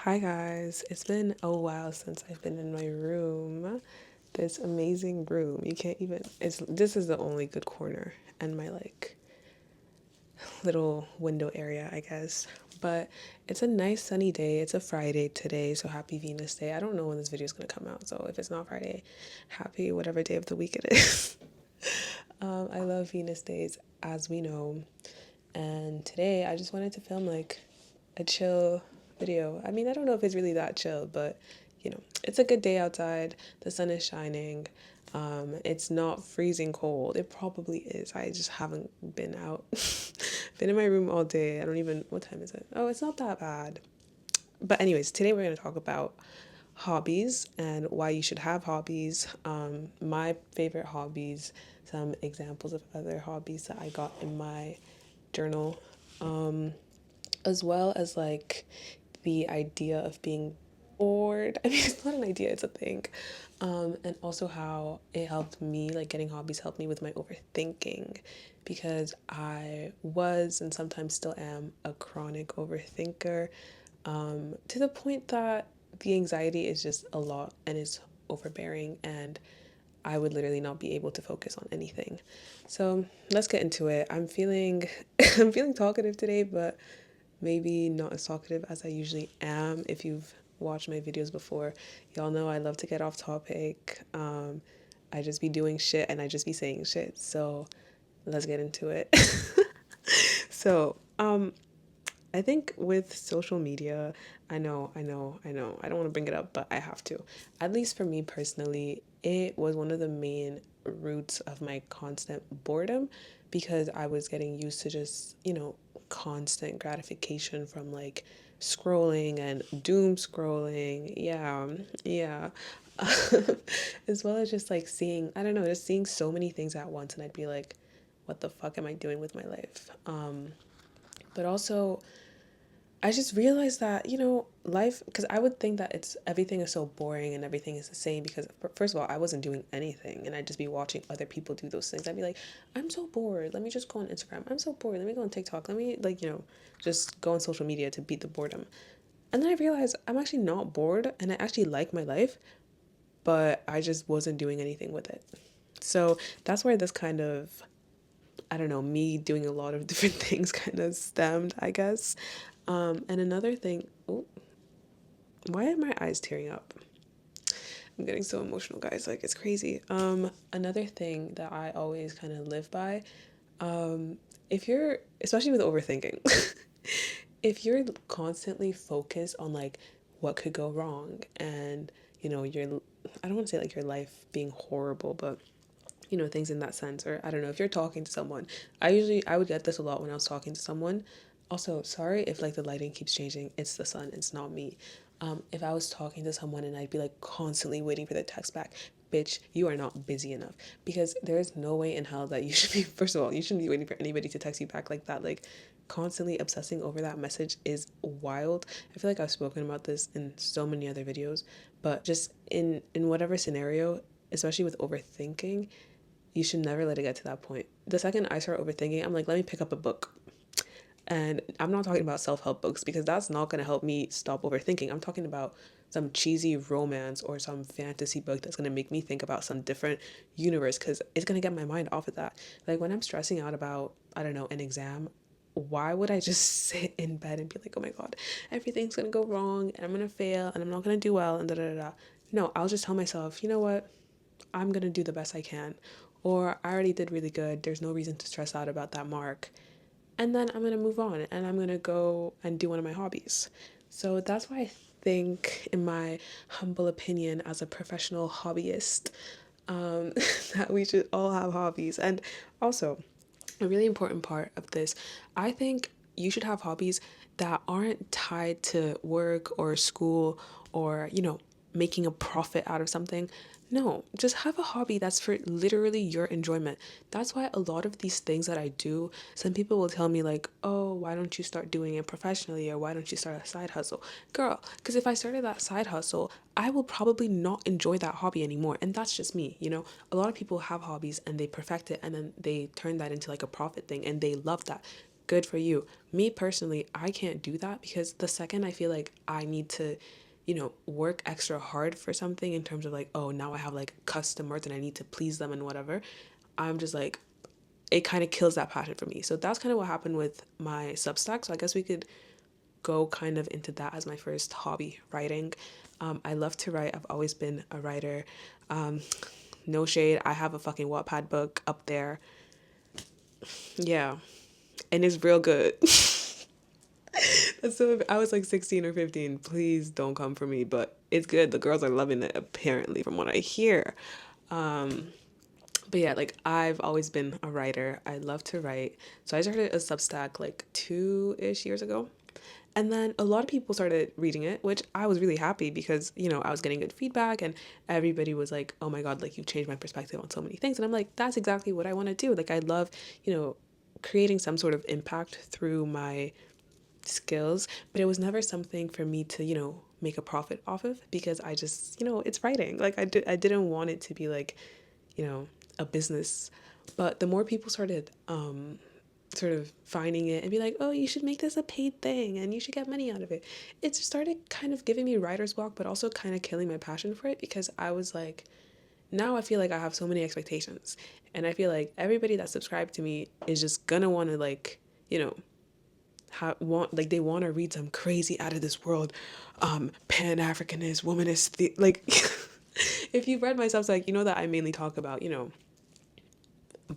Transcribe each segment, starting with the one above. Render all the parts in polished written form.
Hi guys, it's been a while since I've been in my room. This amazing room. You can't even this is the only good corner and my little window area, I guess. But it's a nice sunny day. It's a Friday today, so happy Venus Day. I don't know when this video is going to come out, so if it's not Friday, happy whatever day of the week it is. I love Venus days, as we know. And today I just wanted to film a chill video. I mean, I don't know if it's really that chill, but it's a good day outside. The sun is shining. It's not freezing cold. It probably is. I just haven't been out. Been in my room all day. I don't even, what time is it? Oh, it's not that bad. But anyways, today we're going to talk about hobbies and why you should have hobbies. My favorite hobbies, some examples of other hobbies that I got in my journal, as well as the idea of being bored. I mean, it's not an idea, it's a thing. And also how it helped me, like getting hobbies helped me with my overthinking because I was and sometimes still am a chronic overthinker, to the point that the anxiety is just a lot and it's overbearing, and I would literally not be able to focus on anything. So let's get into it. I'm feeling I'm feeling talkative today, but maybe not as talkative as I usually am. If you've watched my videos before, y'all know I love to get off topic. I just be doing shit and I just be saying shit. So let's get into it. So, I think with social media, I don't want to bring it up, but I have to. At least for me personally, it was one of the main roots of my constant boredom because I was getting used to just, constant gratification from scrolling and doom scrolling. Yeah. As well as just seeing, I don't know, just seeing so many things at once, and I'd be like, what the fuck am I doing with my life? But also, I just realized that, life, because I would think that everything is so boring and everything is the same because, first of all, I wasn't doing anything and I'd just be watching other people do those things. I'd be like, I'm so bored. Let me just go on Instagram. I'm so bored. Let me go on TikTok. Let me, just go on social media to beat the boredom. And then I realized I'm actually not bored and I actually like my life, but I just wasn't doing anything with it. So that's where this kind of, I don't know, me doing a lot of different things kind of stemmed, I guess. And another thing, oh, why are my eyes tearing up? I'm getting so emotional, guys. It's crazy. Another thing that I always kind of live by, if you're, especially with overthinking, if you're constantly focused on what could go wrong and, your, I don't want to say your life being horrible, but things in that sense. Or I don't know, if you're talking to someone, I would get this a lot when I was talking to someone. Also, sorry if the lighting keeps changing. It's the sun, it's not me. If I was talking to someone and I'd be constantly waiting for the text back, bitch, you are not busy enough, because there is no way in hell that you should be, first of all, you shouldn't be waiting for anybody to text you back like that. Constantly obsessing over that message is wild. I feel like I've spoken about this in so many other videos, but just in whatever scenario, especially with overthinking, you should never let it get to that point. The second I start overthinking, I'm like, let me pick up a book. And I'm not talking about self-help books because that's not going to help me stop overthinking. I'm talking about some cheesy romance or some fantasy book that's going to make me think about some different universe, because it's going to get my mind off of that. When I'm stressing out about, I don't know, an exam, why would I just sit in bed and be like, oh my God, everything's going to go wrong and I'm going to fail and I'm not going to do well and da da da. No, I'll just tell myself, you know what? I'm going to do the best I can. Or I already did really good. There's no reason to stress out about that mark. And then I'm going to move on and I'm going to go and do one of my hobbies. So that's why I think, in my humble opinion as a professional hobbyist, that we should all have hobbies. And also, a really important part of this, I think you should have hobbies that aren't tied to work or school or, making a profit out of something. No, just have a hobby that's for literally your enjoyment. That's why a lot of these things that I do, some people will tell me oh, why don't you start doing it professionally, or why don't you start a side hustle? Girl, because if I started that side hustle, I will probably not enjoy that hobby anymore. And that's just me, A lot of people have hobbies and they perfect it and then they turn that into a profit thing and they love that. good for you. Me personally, I can't do that because the second I feel like I need to, work extra hard for something in terms of like, oh, now I have like customers and I need to please them and whatever, I'm just like, it kind of kills that passion for me. So that's kind of what happened with my Substack. So I guess we could go kind of into that as my first hobby, writing. I love to write. I've always been a writer. Um, no shade. I have a fucking Wattpad book up there. Yeah. And it's real good. So if I was like 16 or 15, please don't come for me. But it's good. The girls are loving it, apparently, from what I hear. But yeah, like I've always been a writer. I love to write. So I started a Substack like 2-ish years ago. And then a lot of people started reading it, which I was really happy because, I was getting good feedback and everybody was like, oh my God, like you've changed my perspective on so many things. And I'm like, that's exactly what I want to do. Like I love, creating some sort of impact through my skills, but it was never something for me to, make a profit off of because I just, it's writing. Like I didn't want it to be like, you know, a business. But the more people started sort of finding it and be like, oh, you should make this a paid thing and you should get money out of it, it started kind of giving me writer's block, but also kind of killing my passion for it because I was like, now I feel like I have so many expectations. And I feel like everybody that subscribed to me is just gonna want to like, they want to read some crazy out of this world pan-africanist womanist like if you've read my Substack, you know that I mainly talk about,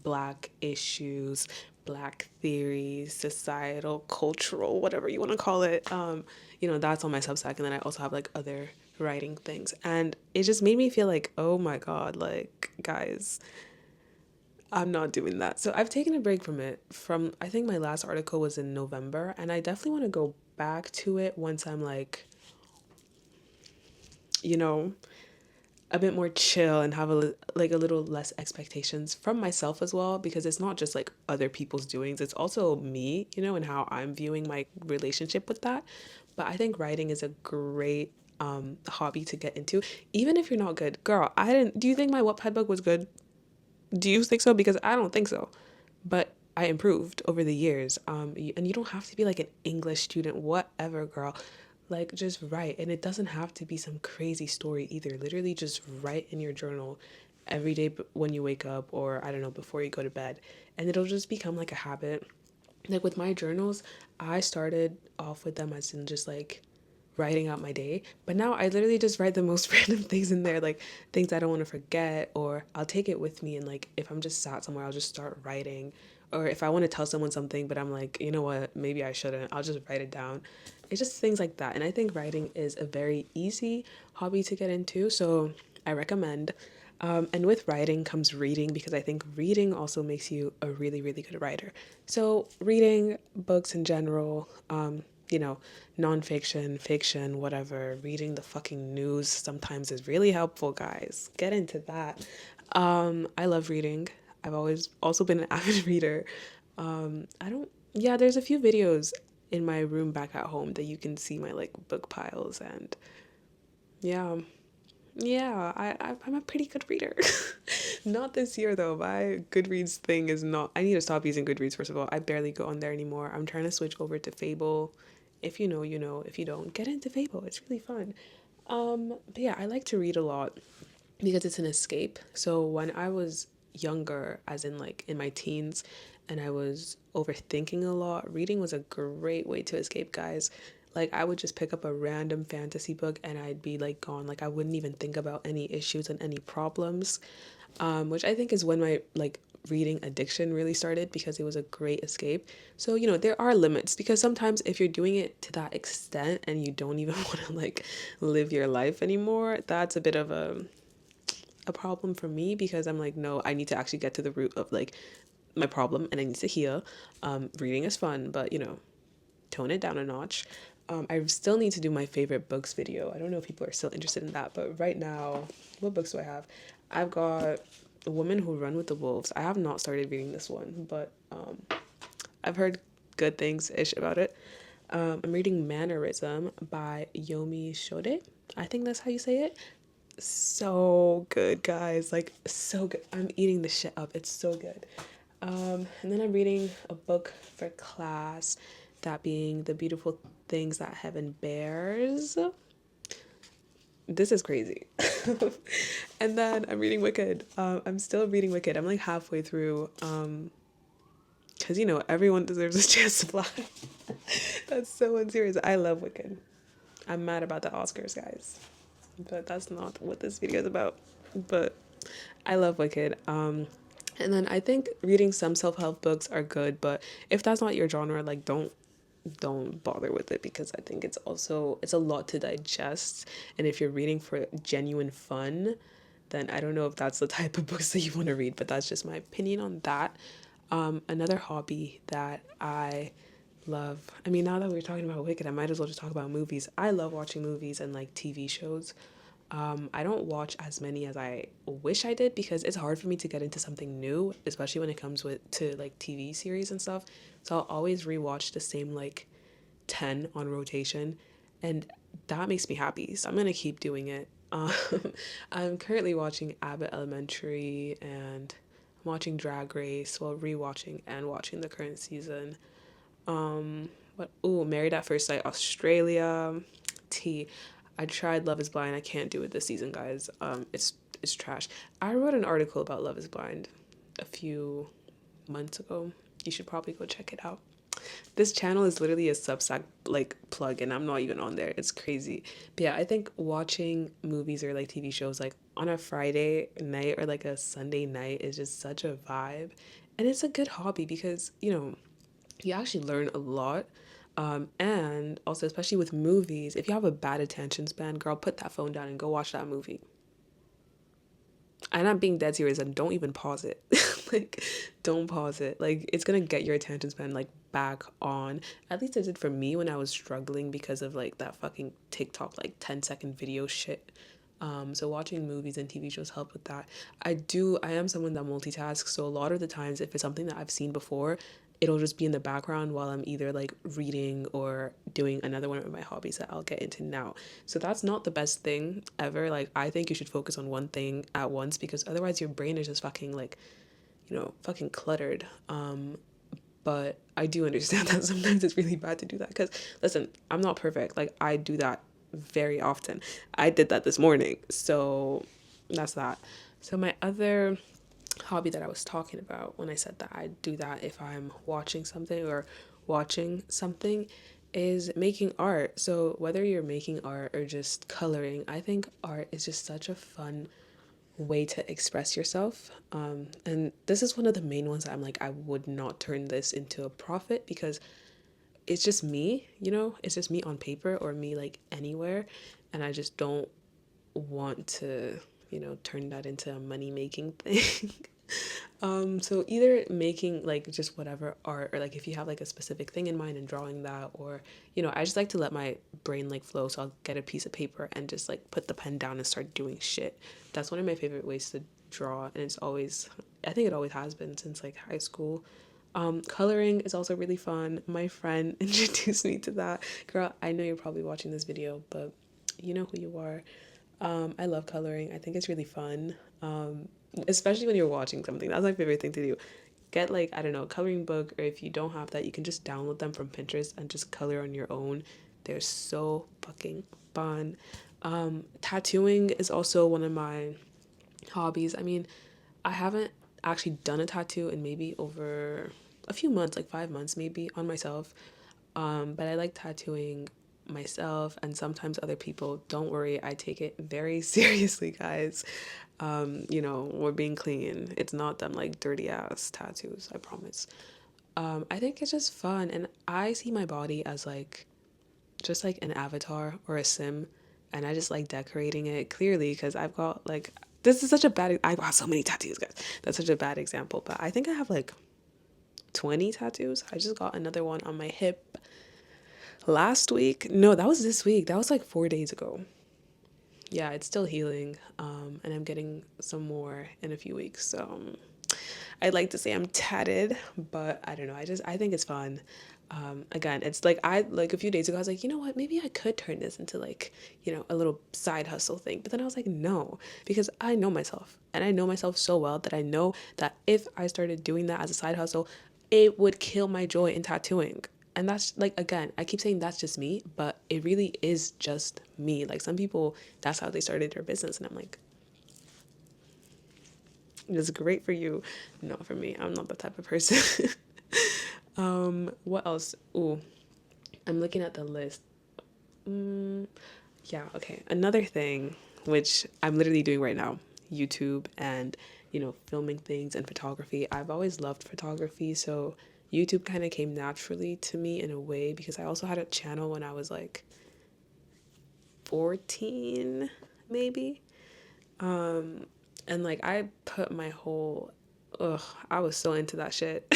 black issues, black theories, societal, cultural, whatever you want to call it. That's on my Substack. And then I also have like other writing things. And it just made me feel like, oh my God, like, guys, I'm not doing that. So I've taken a break from it. I think my last article was in November. And I definitely want to go back to it once I'm like, you know, a bit more chill and have a little less expectations from myself as well, because it's not just like other people's doings, it's also me, and how I'm viewing my relationship with that. But I think writing is a great hobby to get into, even if you're not good. Girl, I didn't do you think my Wattpad book was good? Do you think so? Because I don't think so. But I improved over the years. And you don't have to be like an English student, whatever, girl. Like, just write. And it doesn't have to be some crazy story either. Literally, just write in your journal every day when you wake up, or I don't know, before you go to bed. And it'll just become like a habit. Like with my journals, I started off with them as in just like writing out my day, but now I literally just write the most random things in there, like things I don't want to forget, or I'll take it with me, and like if I'm just sat somewhere, I'll just start writing. Or if I want to tell someone something but I'm like, you know what, maybe I shouldn't, I'll just write it down. It's just things like that. And I think writing is a very easy hobby to get into, so I recommend. And with writing comes reading, because I think reading also makes you a really, really good writer. So reading books in general, nonfiction, fiction, whatever, reading the fucking news sometimes is really helpful, guys. Get into that. I love reading. I've always also been an avid reader. There's a few videos in my room back at home that you can see my like book piles, and yeah. Yeah, I'm a pretty good reader. Not this year though. My Goodreads thing is not. I need to stop using Goodreads, first of all. I barely go on there anymore. I'm trying to switch over to Fable. If you know, you know. If you don't, get into Fable. It's really fun. But yeah, I like to read a lot because it's an escape. So when I was younger, as in like in my teens, and I was overthinking a lot, reading was a great way to escape, guys. Like I would just pick up a random fantasy book and I'd be like gone. Like I wouldn't even think about any issues and any problems, which I think is when my like reading addiction really started, because it was a great escape. So, there are limits, because sometimes if you're doing it to that extent and you don't even want to like live your life anymore, that's a bit of a problem for me, because I'm like, no, I need to actually get to the root of like my problem and I need to heal. Reading is fun, but tone it down a notch. I still need to do my favorite books video. I don't know if people are still interested in that, but right now, what books do I have? I've got The Women Who Run with the Wolves. I have not started reading this one, but I've heard good things ish about it. I'm reading Mannerism by Yomi Shode. I think that's how you say it. So good, guys. Like, so good. I'm eating the shit up. It's so good. And then I'm reading a book for class, that being The Beautiful Things That Heaven Bears. This is crazy. And then I'm reading Wicked. I'm still reading Wicked. I'm like halfway through. Because, you know, everyone deserves a chance to fly. That's so unserious. I love Wicked. I'm mad about the Oscars, guys. But that's not what this video is about. But I love Wicked. And then I think reading some self-help books are good, but if that's not your genre, like don't bother with it, because I think it's a lot to digest. And if you're reading for genuine fun, then I don't know if that's the type of books that you want to read, but that's just my opinion on that. Another hobby that I love, I mean, now that we're talking about Wicked, I might as well just talk about movies. I love watching movies and like TV shows. I don't watch as many as I wish I did, because it's hard for me to get into something new, especially when it comes to like TV series and stuff. So I'll always rewatch the same like 10 on rotation, and that makes me happy. So I'm gonna keep doing it. I'm currently watching Abbott Elementary, and I'm watching Drag Race while rewatching and watching the current season. Married at First Sight Australia. T. I tried Love is Blind. I can't do it this season, guys. It's trash. I wrote an article about Love is Blind a few months ago. You should probably go check it out. This channel is literally a Substack like plug, and I'm not even on there. It's crazy. But yeah, I think watching movies or like TV shows like on a Friday night or like a Sunday night is just such a vibe. And it's a good hobby because, you know, you actually learn a lot. And also, especially with movies, if you have a bad attention span, girl, put that phone down and go watch that movie. And I'm being dead serious, and don't even pause it. Like, don't pause it. Like, it's gonna get your attention span like back on. At least it did for me when I was struggling because of like that fucking TikTok like 10-second video shit. So watching movies and TV shows help with that. I am someone that multitasks, so a lot of the times if it's something that I've seen before, it'll just be in the background while I'm either like reading or doing another one of my hobbies that I'll get into now. So that's not the best thing ever. Like, I think you should focus on one thing at once, because otherwise your brain is just fucking like, you know, fucking cluttered. But I do understand that sometimes it's really bad to do that, because listen, I'm not perfect. Like, I do that very often. I did that this morning. So that's that. So my other hobby that I was talking about when I said that I do that if I'm watching something or watching something is making art. So whether you're making art or just coloring, I think art is just such a fun way to express yourself. And this is one of the main ones that I'm like, I would not turn this into a profit, because it's just me, you know, it's just me on paper or me like anywhere. And I just don't want to, you know, turn that into a money making thing. So either making like just whatever art, or like if you have like a specific thing in mind and drawing that, or, you know, I just like to let my brain like flow. So I'll get a piece of paper and just like put the pen down and start doing shit. That's one of my favorite ways to draw. And it's always, I think it always has been since like high school. Coloring is also really fun. My friend introduced me to that. Girl, I know you're probably watching this video, but you know who you are. I love coloring. I think it's really fun. Especially when you're watching something. That's my favorite thing to do. Get like, I don't know, a coloring book, or if you don't have that, you can just download them from Pinterest and just color on your own. They're so fucking fun. Tattooing is also one of my hobbies. I mean, I haven't actually done a tattoo in maybe over a few months, like 5 months maybe, on myself. But I like tattooing myself and sometimes other people. Don't worry, I take it very seriously, guys. You know, we're being clean. It's not them like dirty ass tattoos, I promise. I think it's just fun, and I see my body as like just like an avatar or a sim, and I just like decorating it clearly, because I've got like, this is such a bad, I've got so many tattoos, guys. That's such a bad example, but I think I have like 20 tattoos. I just got another one on my hip last week. No, that was this week. That was like 4 days ago. Yeah, it's still healing. And I'm getting some more in a few weeks. So I'd like to say I'm tatted, but I don't know. I think it's fun. Again, it's like I like a few days ago I was like, you know what, maybe I could turn this into like, a little side hustle thing. But then I was like, no, because I know myself, and I know myself so well that I know that if I started doing that as a side hustle, it would kill my joy in tattooing. And that's like, again, I keep saying that's just me, but it really is just me. Like some people, that's how they started their business, and I'm like, it's great for you, not for me. I'm not that type of person. What else? Ooh, I'm looking at the list. Yeah, okay. Another thing, which I'm literally doing right now, YouTube and, filming things and photography. I've always loved photography, so YouTube kind of came naturally to me in a way because I also had a channel when I was like 14, maybe. And like I put my whole, I was so into that shit.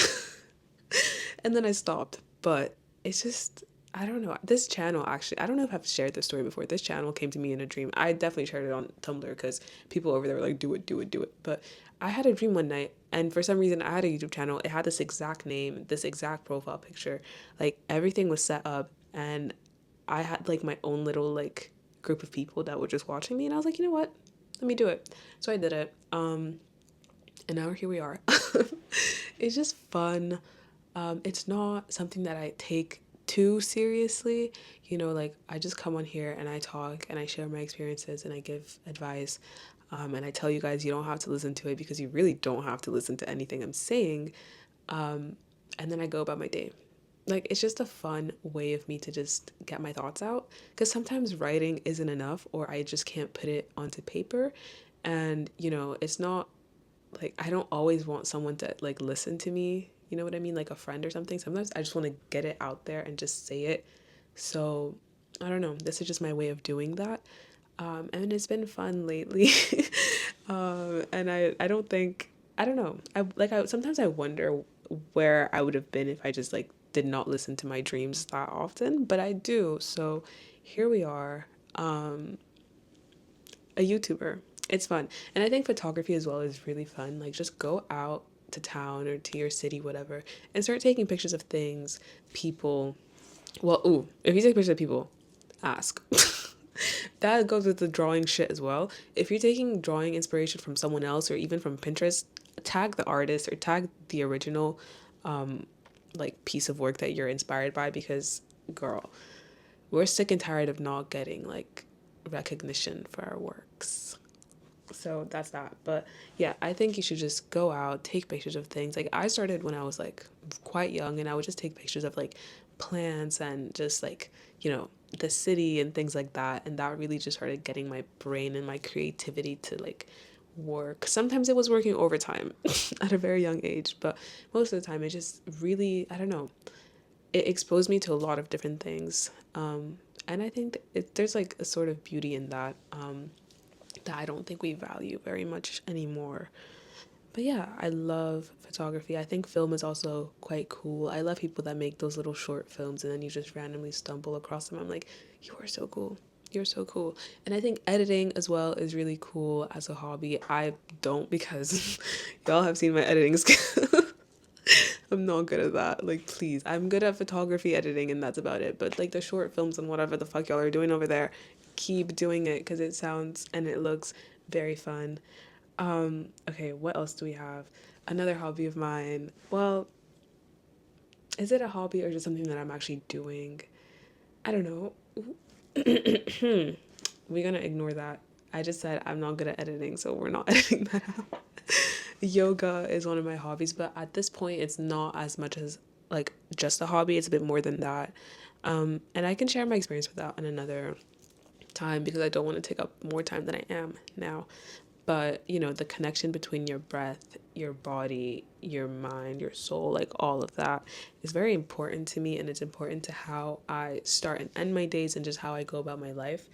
And then I stopped. But it's just, I don't know. This channel actually, I don't know if I've shared this story before. This channel came to me in a dream. I definitely shared it on Tumblr because people over there were like, do it, do it, do it. But I had a dream one night, and for some reason, I had a YouTube channel. It had this exact name, this exact profile picture. Like everything was set up, and I had like my own little like group of people that were just watching me, and I was like, you know what? Let me do it. So I did it. And now here we are. It's just fun. It's not something that I take too seriously. Like I just come on here and I talk and I share my experiences and I give advice. And I tell you guys you don't have to listen to it because you really don't have to listen to anything I'm saying. And then I go about my day. Like it's just a fun way of me to just get my thoughts out because sometimes writing isn't enough or I just can't put it onto paper. And it's not like I don't always want someone to like listen to me, you know what I mean, like a friend or something. Sometimes I just want to get it out there and just say it. So I don't know, this is just my way of doing that. And it's been fun lately. And I don't think, I don't know, I sometimes I wonder where I would have been if I just like did not listen to my dreams that often, but I do. So here we are, a YouTuber. It's fun. And I think photography as well is really fun. Like just go out to town or to your city, whatever, and start taking pictures of things, people. Well, ooh, if you take pictures of people, ask. That goes with the drawing shit as well. If you're taking drawing inspiration from someone else or even from Pinterest, tag the artist or tag the original like piece of work that you're inspired by because girl, we're sick and tired of not getting like recognition for our works. So that's that. But yeah, I think you should just go out, take pictures of things. Like I started when I was like quite young and I would just take pictures of like plants and just like, the city and things like that. And that really just started getting my brain and my creativity to like work. Sometimes it was working overtime at a very young age, but most of the time it just really, I don't know, it exposed me to a lot of different things. And I think there's like a sort of beauty in that. That I don't think we value very much anymore. But yeah, I love photography. I think film is also quite cool. I love people that make those little short films and then you just randomly stumble across them. I'm like, you are so cool. You're so cool. And I think editing as well is really cool as a hobby. I don't because y'all have seen my editing skills. I'm not good at that. Like, please. I'm good at photography editing and that's about it. But like the short films and whatever the fuck y'all are doing over there, keep doing it because it sounds and it looks very fun. Okay, what else do we have? Another hobby of mine. Well, is it a hobby or just something that I'm actually doing? I don't know. We're gonna ignore that. I just said I'm not good at editing, so we're not editing that out. Yoga is one of my hobbies, but at this point, it's not as much as like just a hobby. It's a bit more than that. And I can share my experience with that in another time because I don't want to take up more time than I am now. But the connection between your breath, your body, your mind, your soul, like all of that is very important to me, and it's important to how I start and end my days and just how I go about my life.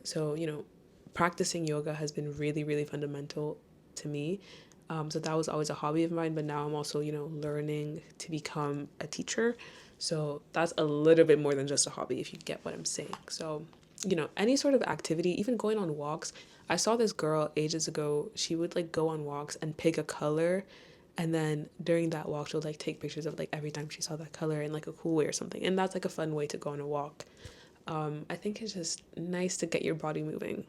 So practicing yoga has been really, really fundamental to me. So that was always a hobby of mine, but now I'm also learning to become a teacher. So that's a little bit more than just a hobby, if you get what I'm saying. So any sort of activity, even going on walks. I saw this girl ages ago. She would like go on walks and pick a color And then during that walk, she'll like take pictures of like every time she saw that color in like a cool way or something. And that's like a fun way to go on a walk. I think it's just nice to get your body moving.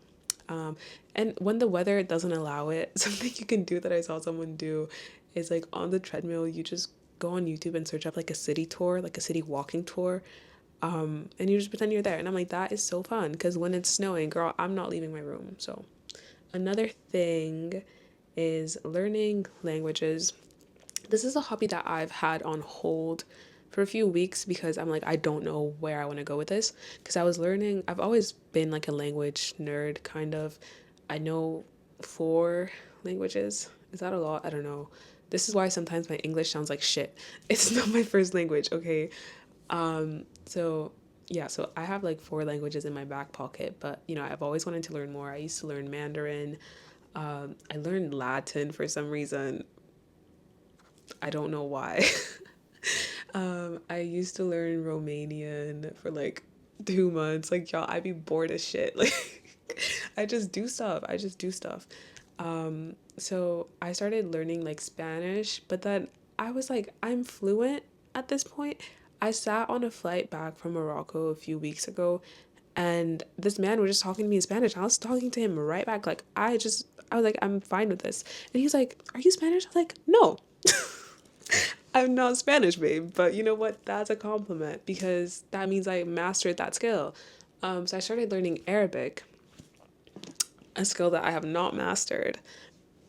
Um, and when the weather doesn't allow it, something you can do that I saw someone do is like on the treadmill, you just go on YouTube and search up like a city tour, like a city walking tour. And you just pretend you're there. And I'm like, that is so fun because when it's snowing, girl, I'm not leaving my room. So another thing is learning languages. This is a hobby that I've had on hold for a few weeks because I'm like, I don't know where I want to go with this. Because I was learning, I've always been like a language nerd, kind of. I know 4 languages. Is that a lot? I don't know. This is why sometimes my English sounds like shit. It's not my first language, okay? So yeah, so I have like 4 languages in my back pocket, but you know, I've always wanted to learn more. I used to learn Mandarin. I learned Latin for some reason. I don't know why. I used to learn Romanian for like 2 months. Like y'all, I'd be bored as shit. Like I just do stuff. I just do stuff. So I started learning like Spanish, but then I was like, I'm fluent at this point. I sat on a flight back from Morocco a few weeks ago, and this man was just talking to me in Spanish. I was talking to him right back. Like I was like, I'm fine with this. And he's like, Are you Spanish? I was like, No. I'm not Spanish, babe, but you know what? That's a compliment because that means I mastered that skill. So I started learning Arabic, a skill that I have not mastered.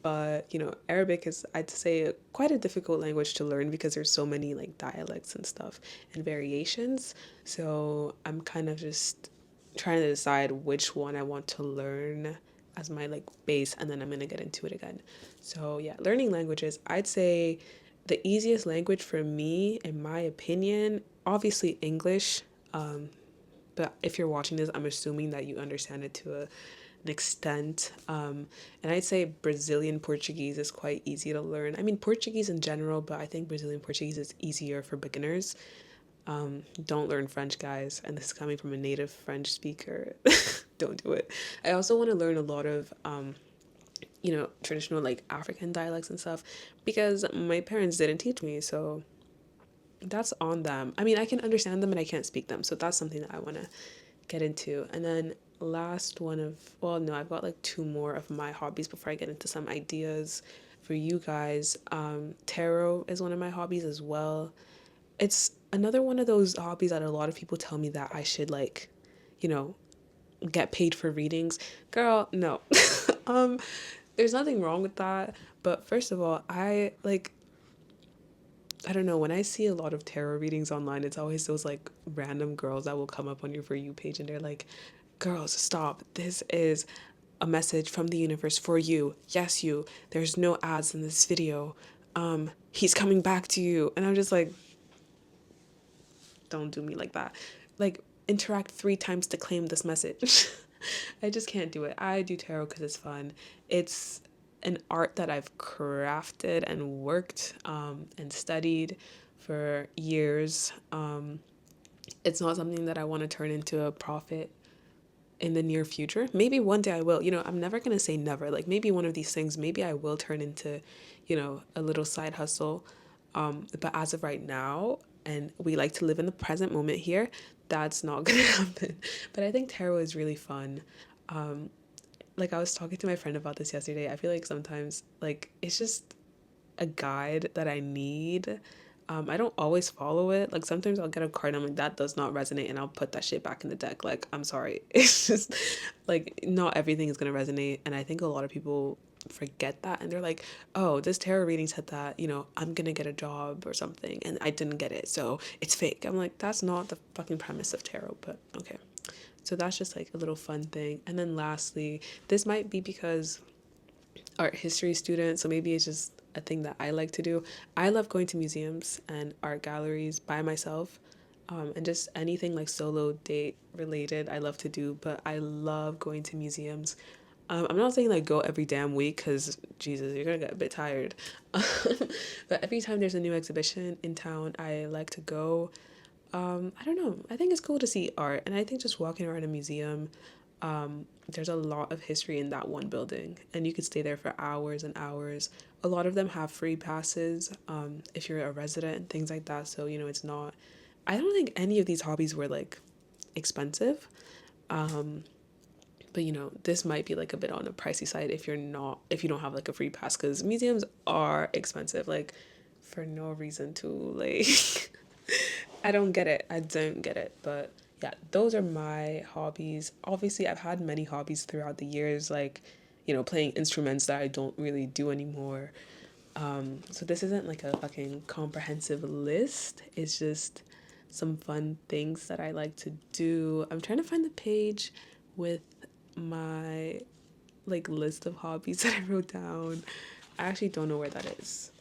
But you know, Arabic is, I'd say, quite a difficult language to learn because there's so many like dialects and stuff and variations. So I'm kind of just trying to decide which one I want to learn as my like base, and then I'm gonna get into it again. So yeah, learning languages, I'd say the easiest language for me, in my opinion, obviously English. But if you're watching this, I'm assuming that you understand it to an extent. And I'd say Brazilian Portuguese is quite easy to learn. I mean, Portuguese in general, but I think Brazilian Portuguese is easier for beginners. Don't learn French, guys. And this is coming from a native French speaker. Don't do it. I also want to learn a lot of, traditional like African dialects and stuff because my parents didn't teach me. So that's on them. I mean, I can understand them and I can't speak them. So that's something that I want to get into. And then last one of, well, no, I've got like 2 more of my hobbies before I get into some ideas for you guys. Tarot is one of my hobbies as well. It's another one of those hobbies that a lot of people tell me that I should like, you know, get paid for readings. Girl, no. um, there's nothing wrong with that. But first of all, I don't know, when I see a lot of tarot readings online, it's always those like random girls that will come up on your For You page and they're like, girls, stop. This is a message from the universe for you. Yes, you. There's no ads in this video. He's coming back to you. And I'm just like, don't do me like that. Like, interact 3 times to claim this message. I just can't do it. I do tarot because it's fun. It's an art that I've crafted and worked and studied for years. It's not something that I want to turn into a profit in the near future. Maybe one day I will. You know, I'm never going to say never. Like maybe one of these things, maybe I will turn into, a little side hustle. But as of right now, and we like to live in the present moment here, that's not going to happen. But I think tarot is really fun. Like I was talking to my friend about this yesterday. I feel like sometimes like it's just a guide that I need. I don't always follow it. Like sometimes I'll get a card and I'm like, that does not resonate, and I'll put that shit back in the deck. Like, I'm sorry. It's just like not everything is gonna resonate. And I think a lot of people forget that and they're like, oh, this tarot reading said that, I'm gonna get a job or something and I didn't get it, so it's fake. I'm like, that's not the fucking premise of tarot, but okay. So that's just like a little fun thing. And then lastly, this might be because art history student, so maybe it's just a thing that I like to do. I love going to museums and art galleries by myself, and just anything like solo date related I love to do, but I love going to museums. I'm not saying like go every damn week because Jesus, you're gonna get a bit tired. But every time there's a new exhibition in town, I like to go. I don't know. I think it's cool to see art, and I think just walking around a museum, There's a lot of history in that one building, and you could stay there for hours and hours. A lot of them have free passes, if you're a resident and things like that. So, it's not, I don't think any of these hobbies were like expensive. But this might be like a bit on the pricey side if you don't have like a free pass, because museums are expensive, like for no reason to like I don't get it. I don't get it. But yeah, those are my hobbies. Obviously, I've had many hobbies throughout the years, like, playing instruments that I don't really do anymore. So this isn't like a fucking comprehensive list. It's just some fun things that I like to do. I'm trying to find the page with my like list of hobbies that I wrote down. I actually don't know where that is.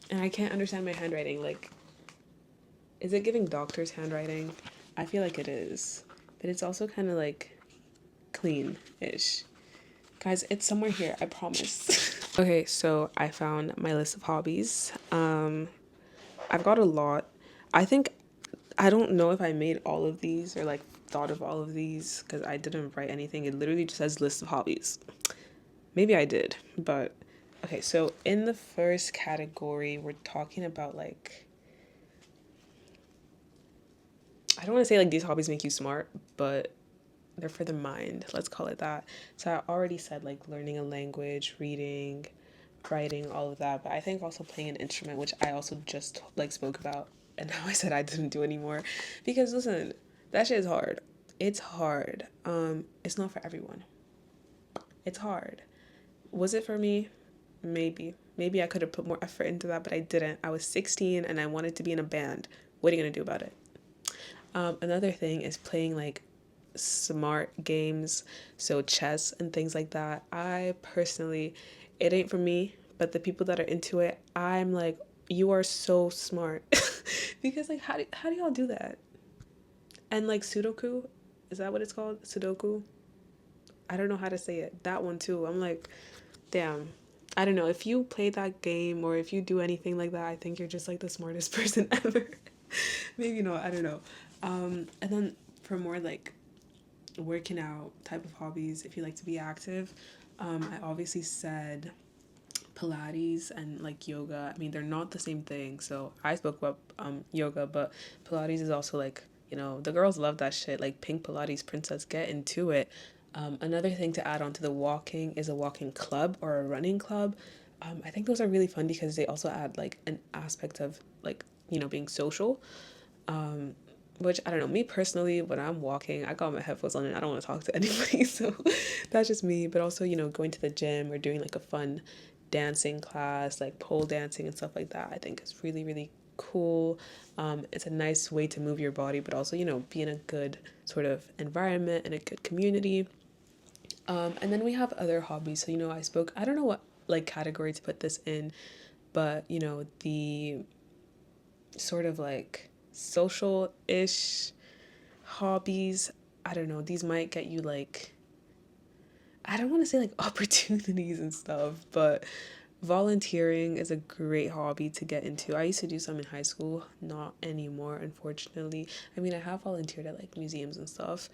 And I can't understand my handwriting. Like, is it giving doctor's handwriting? I feel like it is. But it's also kind of like clean-ish. Guys, it's somewhere here, I promise. Okay, so I found my list of hobbies. I've got a lot. I don't know if I made all of these or like thought of all of these because I didn't write anything. It literally just says list of hobbies. Maybe I did, but okay, so in the first category, we're talking about like, I don't want to say like these hobbies make you smart, but they're for the mind. Let's call it that. So I already said like learning a language, reading, writing, all of that. But I think also playing an instrument, which I also just like spoke about. And now I said I didn't do anymore. Because listen, that shit is hard. It's hard. It's not for everyone. It's hard. Was it for me? Maybe. Maybe I could have put more effort into that, but I didn't. I was 16 and I wanted to be in a band. What are you going to do about it? Another thing is playing like smart games, so chess and things like that. I personally, it ain't for me, but the people that are into it, I'm like, you are so smart. Because like, how do y'all do that? And like Sudoku, is that what it's called? Sudoku? I don't know how to say it. That one too. I'm like, damn. I don't know. If you play that game or if you do anything like that, I think you're just like the smartest person ever. Maybe not. I don't know. And then for more like working out type of hobbies, if you like to be active, I obviously said Pilates and like yoga. I mean, they're not the same thing. So I spoke about yoga, but Pilates is also like, the girls love that shit. Like pink Pilates princess, get into it. Another thing to add on to the walking is a walking club or a running club. I think those are really fun because they also add like an aspect of like, being social. Which I don't know, me personally, when I'm walking, I got my headphones on and I don't want to talk to anybody. So that's just me. But also, going to the gym or doing like a fun dancing class, like pole dancing and stuff like that, I think is really, really cool. It's a nice way to move your body, but also, be in a good sort of environment and a good community. And then we have other hobbies. So, I don't know what like category to put this in, but, the sort of like social-ish hobbies, I don't know, these might get you like, I don't want to say like opportunities and stuff, but volunteering is a great hobby to get into. I used to do some in high school, not anymore, unfortunately. I mean, I have volunteered at like museums and stuff,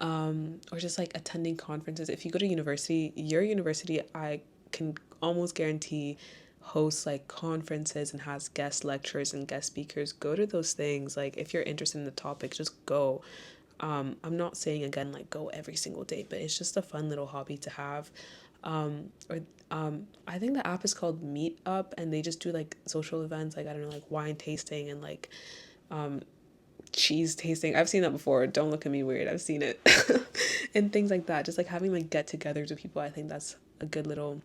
or just like attending conferences. If you go to university, your university, I can almost guarantee hosts like conferences and has guest lecturers and guest speakers. Go to those things. Like if you're interested in the topic, just go. I'm not saying again like go every single day, but it's just a fun little hobby to have. Or I think the app is called Meetup, and they just do like social events, like I don't know, like wine tasting and like cheese tasting. I've seen that before. Don't look at me weird. I've seen it. And things like that. Just like having like get-togethers with people. I think that's a good little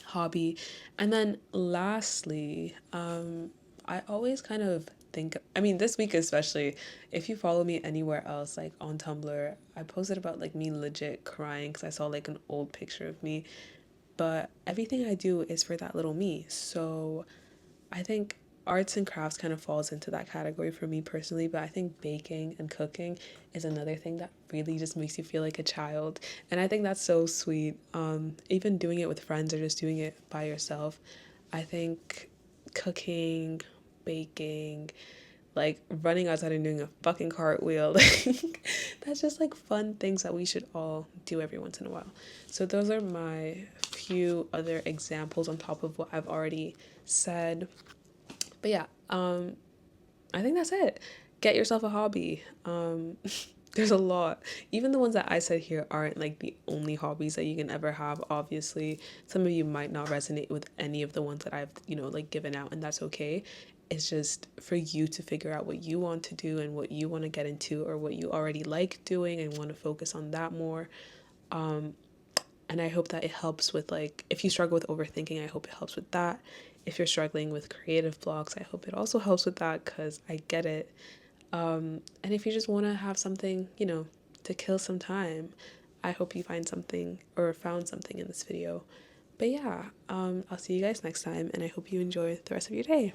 hobby. And then lastly, I always kind of think, I mean, this week especially, if you follow me anywhere else, like on Tumblr, I posted about like me legit crying because I saw like an old picture of me. But everything I do is for that little me. So I think arts and crafts kind of falls into that category for me personally, but I think baking and cooking is another thing that really just makes you feel like a child. And I think that's so sweet. Even doing it with friends or just doing it by yourself. I think cooking, baking, like running outside and doing a fucking cartwheel. That's just like fun things that we should all do every once in a while. So those are my few other examples on top of what I've already said. But yeah, I think that's it. Get yourself a hobby. There's a lot. Even the ones that I said here aren't like the only hobbies that you can ever have. Obviously, some of you might not resonate with any of the ones that I've, like given out, and that's okay. It's just for you to figure out what you want to do and what you want to get into, or what you already like doing and want to focus on that more. And I hope that it helps with, like, if you struggle with overthinking, I hope it helps with that. If you're struggling with creative blocks, I hope it also helps with that, because I get it. And if you just want to have something, to kill some time, I hope you find something or found something in this video. But yeah, I'll see you guys next time, and I hope you enjoy the rest of your day.